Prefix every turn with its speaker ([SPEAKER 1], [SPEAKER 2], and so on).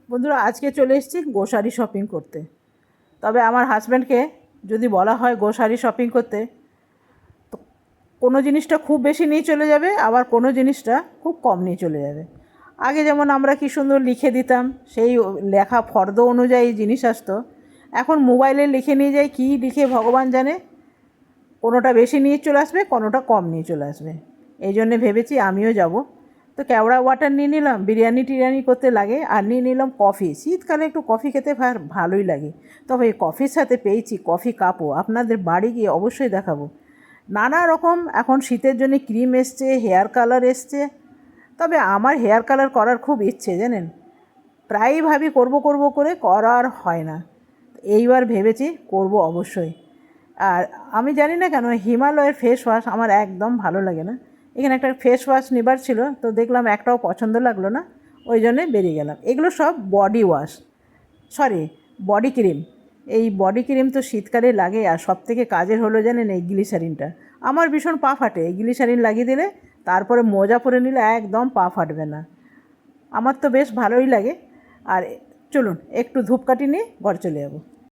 [SPEAKER 1] বন্ধুরা, আজকে চলে এসেছি গ্রোসারি শপিং করতে। তবে আমার হাজব্যান্ডকে যদি বলা হয় গ্রোসারি শপিং করতে, তো কোনো জিনিসটা খুব বেশি নিয়ে চলে যাবে, আবার কোনো জিনিসটা খুব কম নিয়ে চলে যাবে। আগে যেমন আমরা কি সুন্দর লিখে দিতাম, সেই লেখা ফর্দ অনুযায়ী জিনিস আসতো। এখন মোবাইলে লিখে নিয়ে যাই, কী লিখে ভগবান জানে। কোনোটা বেশি নিয়ে চলে আসবে, কোনোটা কম নিয়ে চলে আসবে। এই জন্যে ভেবেছি আমিও যাব। তো কেওড়া ওয়াটার নিয়ে নিলাম, বিরিয়ানি টিরিয়ানি করতে লাগে। আর নিয়ে নিলাম কফি, শীতকালে একটু কফি খেতে ভালোই লাগে। তবে এই কফির সাথে পেয়েছি কফি কাপও, আপনাদের বাড়ি গিয়ে অবশ্যই দেখাবো। নানা রকম এখন শীতের জন্য ক্রিম এসছে, হেয়ার কালার এসছে। তবে আমার হেয়ার কালার করার খুব ইচ্ছে জানেন, প্রায়ই ভাবি করব করব করে করার হয় না। এইবার ভেবেছি করব অবশ্যই। আর আমি জানি না কেন হিমালয়ের ফেস ওয়াশ আমার একদম ভালো লাগে না। এখানে একটা ফেস ওয়াশ নেবার ছিল, তো দেখলাম একটাও পছন্দ লাগলো না, ওই জন্যে বেরিয়ে গেলাম। এগুলো সব body wash, sorry body cream. এই বডি ক্রিম তো শীতকালে লাগে। আর সব থেকে কাজের হলো জানেন এই গ্লিসারিনটা। আমার ভীষণ পা ফাটে, এই গ্লিসারিন লাগিয়ে দিলে, তারপরে মোজা পরে নিলে একদম পা ফাটবে না। আমার তো বেশ ভালোই লাগে। আর চলুন একটু ধূপকাঠি নিয়ে ঘরে চলে যাব।